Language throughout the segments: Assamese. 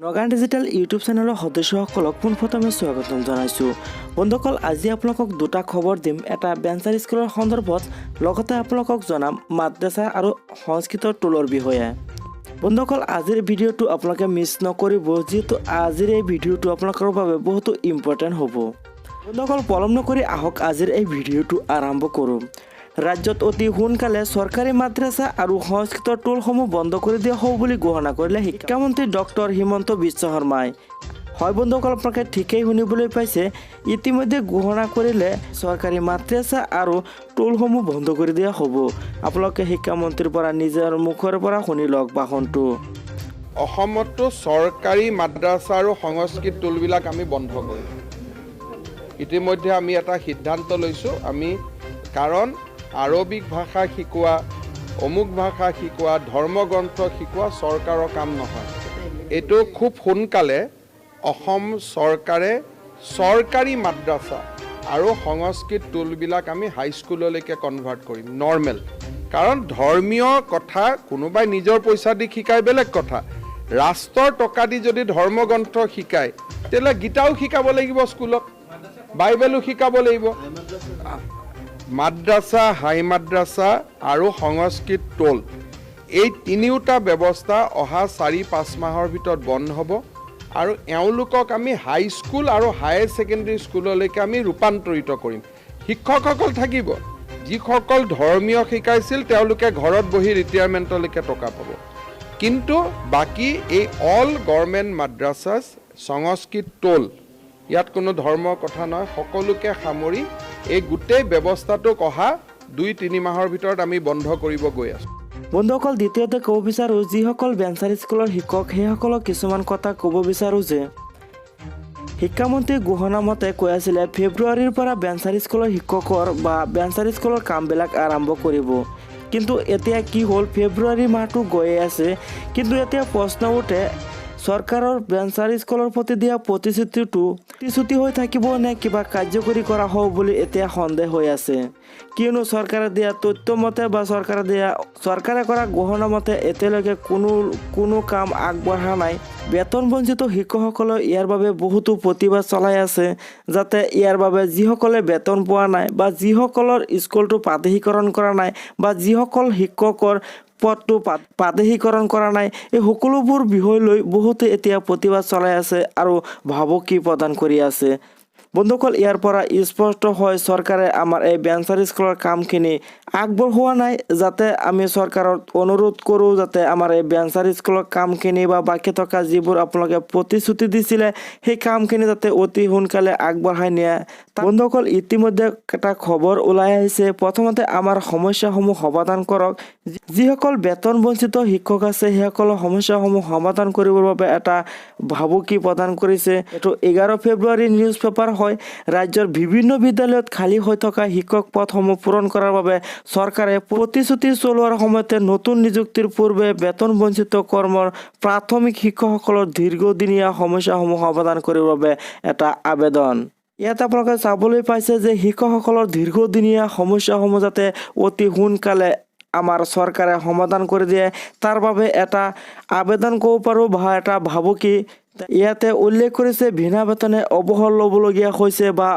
নগাঁও ডিজিটেল ইউটিউব চেনেলৰ সদস্যসকলক পোনপ্ৰথমে স্বাগতম জনাইছোঁ। বন্ধুসকল, আজি আপোনালোকক দুটা খবৰ দিম। এটা বেঞ্চাৰ স্কুলৰ সন্দৰ্ভত, লগতে আপোনালোকক জনাম মাদ্ৰাছা আৰু সংস্কৃতৰ টোলৰ বিষয়ে। বন্ধুসকল, আজিৰ ভিডিঅ'টো আপোনালোকে মিছ নকৰিব, যিহেতু আজিৰ এই ভিডিঅ'টো আপোনালোকৰ বাবে বহুতো ইম্পৰ্টেণ্ট হ'ব। বন্ধুসকল, পলম নকৰি আহক আজিৰ এই ভিডিঅ'টো আৰম্ভ কৰোঁ। ৰাজ্যত অতি সোনকালে চৰকাৰী মাদ্ৰাছা আৰু সংস্কৃতৰ টোলসমূহ বন্ধ কৰি দিয়া হ'ব বুলি ঘোষণা কৰিলে শিক্ষামন্ত্ৰী ডক্টৰ হিমন্ত বিশ্ব শৰ্মাই। হয় বন্ধুসকল, আপোনালোকে ঠিকেই শুনিবলৈ পাইছে। ইতিমধ্যে ঘোষণা কৰিলে চৰকাৰী মাদ্ৰাছা আৰু টোলসমূহ বন্ধ কৰি দিয়া হ'ব। আপোনালোকে শিক্ষামন্ত্ৰীৰ পৰা নিজৰ মুখৰ পৰা শুনি লওক ভাষণটো। অসমতো চৰকাৰী মাদ্ৰাছা আৰু সংস্কৃত টোলবিলাক আমি বন্ধ কৰিম। ইতিমধ্যে আমি এটা সিদ্ধান্ত লৈছোঁ। কাৰণ আৰবিক ভাষা শিকোৱা, অমুক ভাষা শিকোৱা, ধৰ্মগ্ৰন্থ শিকোৱা চৰকাৰৰ কাম নহয়। এইটো খুব সোনকালে অসম চৰকাৰে চৰকাৰী মাদ্ৰাছা আৰু সংস্কৃত টোলবিলাক আমি হাইস্কুললৈকে কনভাৰ্ট কৰিম, নৰ্মেল। কাৰণ ধৰ্মীয় কথা কোনোবাই নিজৰ পইচা দি শিকায় বেলেগ কথা। ৰাষ্ট্ৰৰ টকা দি যদি ধৰ্মগ্ৰন্থ শিকায়, তেতিয়াহ'লে গীতাও শিকাব লাগিব স্কুলত, বাইবেলো শিকাব লাগিব। মাদ্ৰাছা, হাই মাদ্ৰাছা আৰু সংস্কৃত টোল, এই তিনিওটা ব্যৱস্থা অহা 4-5 মাহৰ ভিতৰত বন্ধ হ'ব। আৰু এওঁলোকক আমি হাইস্কুল আৰু হায়াৰ ছেকেণ্ডেৰী স্কুললৈকে আমি ৰূপান্তৰিত কৰিম। শিক্ষকসকল থাকিব, যিসকল ধৰ্মীয় শিকাইছিল তেওঁলোকে ঘৰত বহি ৰিটায়াৰমেণ্টলৈকে টকা পাব। কিন্তু বাকী এই অল গভৰ্ণমেণ্ট মাদ্ৰাছাছ, সংস্কৃত টোল, ইয়াত কোনো ধৰ্মৰ কথা নহয়, সকলোকে সামৰি এই গোটেই ব্যৱস্থাটোক অহা 2-3 মাহৰ ভিতৰত আমি বন্ধ কৰিব গৈ আছোঁ। বন্ধুসকল, দ্বিতীয়তে ক'ব বিচাৰোঁ, যিসকল বেঞ্চাৰ স্কুলৰ শিক্ষক সেইসকলক কিছুমান কথা ক'ব বিচাৰোঁ যে শিক্ষামন্ত্ৰীয়ে ঘোষণা মতে কৈ আছিলে ফেব্ৰুৱাৰীৰ পৰা বেঞ্চাৰ স্কুলৰ শিক্ষকৰ বা বেঞ্চাৰ স্কুলৰ কামবিলাক আৰম্ভ কৰিব। কিন্তু এতিয়া কি হ'ল, ফেব্ৰুৱাৰী মাহটো গৈয়ে আছে, কিন্তু এতিয়া প্ৰশ্ন উঠে চৰকাৰৰ বেঞ্চাৰ স্কুলৰ প্ৰতি দিয়া প্ৰতিশ্ৰুতি হৈ থাকিব নে কিবা কাৰ্যকৰী কৰা হ'ব বুলি এতিয়া সন্দেহ হৈ আছে। কিয়নো চৰকাৰে দিয়া তথ্য মতে বা চৰকাৰে কৰা ঘোষণা মতে এতিয়ালৈকে কোনো কাম আগবঢ়া নাই। বেতন বঞ্চিত শিক্ষকসকলে ইয়াৰ বাবে বহুতো প্ৰতিবাদ চলাই আছে, যাতে ইয়াৰ বাবে যিসকলে বেতন পোৱা নাই বা যিসকলৰ স্কুলটো প্ৰাদেশিকৰণ কৰা নাই বা যিসকল শিক্ষকৰ পদটো প্ৰাদেশিকৰণ কৰা নাই, এই সকলোবোৰ বিষয় লৈ বহুতে এতিয়া প্ৰতিবাদ চলাই আছে আৰু ভাবুকি প্ৰদান কৰি আছে। বন্ধুসকল, ইয়াৰ পৰা স্পষ্ট হয় চৰকাৰে আমাৰ এই বেঞ্চাৰ স্কুলৰ কামখিনি আগবঢ়োৱা নাই। যাতে আমি চৰকাৰক অনুৰোধ কৰোঁ যাতে আমাৰ এই বেঞ্চাৰ স্কুলৰ কামখিনি বা বাকী থকা যিবোৰ আপোনালোকে প্ৰতিশ্ৰুতি দিছিলে সেই কামখিনি যাতে অতি সোনকালে আগবঢ়াই নিয়ে। বন্ধুসকল, ইতিমধ্যে এটা খবৰ ওলাই আহিছে। প্ৰথমতে আমাৰ সমস্যাসমূহ সমাধান কৰক। যিসকল বেতন বঞ্চিত শিক্ষক আছে সেইসকলৰ সমস্যাসমূহ সমাধান কৰিবৰ বাবে এটা ভাবুকি প্ৰদান কৰিছে। এইটো 11 ফেব্ৰুৱাৰী নিউজ পেপাৰ হয়। ৰাজ্যৰ বিভিন্ন বিদ্যালয়ত খালী হৈ থকা শিক্ষক পদসমূহ পূৰণ কৰাৰ বাবে চৰকাৰে প্ৰতিশ্ৰুতি চলোৱাৰ সময়তে নতুন নিযুক্তিৰ পূৰ্বে বেতন বঞ্চিত কৰ্মৰ প্ৰাথমিক শিক্ষকসকলৰ দীৰ্ঘদিনীয়া সমস্যাসমূহ সমাধান কৰিবৰ বাবে এটা আবেদন। ইয়াত আপোনালোকে চাবলৈ পাইছে যে শিক্ষকসকলৰ দীৰ্ঘদিনীয়া সমস্যাসমূহ যাতে অতি সোনকালে আমাৰ চৰকাৰে সমাধান কৰি দিয়ে, তাৰ বাবে এটা আবেদন ক'ব পাৰোঁ বা এটা ভাবুকি। ইয়াতে উল্লেখ কৰিছে বিনা বেতনে অৱসৰ ল'বলগীয়া হৈছে বা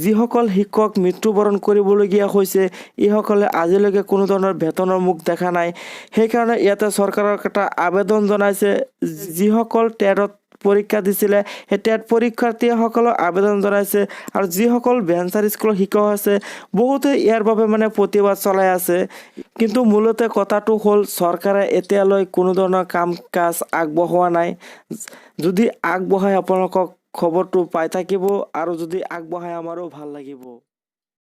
যিসকল শিক্ষক মৃত্যুবৰণ কৰিবলগীয়া হৈছে, এইসকলে আজিলৈকে কোনো ধৰণৰ বেতনৰ মুখ দেখা নাই। সেইকাৰণে ইয়াতে চৰকাৰক এটা আবেদন জনাইছে। যিসকল টেটত পৰীক্ষা দিছিলে সেই টেট পৰীক্ষাৰ্থীসকলক আবেদন জনাইছে। আৰু যিসকল বেঞ্চাৰ স্কুলৰ শিক্ষক আছে বহুতে ইয়াৰ বাবে প্ৰতিবাদ চলাই আছে। কিন্তু মূলতে কথাটো হ'ল চৰকাৰে এতিয়ালৈ কোনো ধৰণৰ কাম কাজ আগবঢ়োৱা নাই। যদি আগবঢ়ায় আপোনালোকক খবৰটো পাই থাকিব, আৰু যদি আগবঢ়ায় আমাৰো ভাল লাগিব।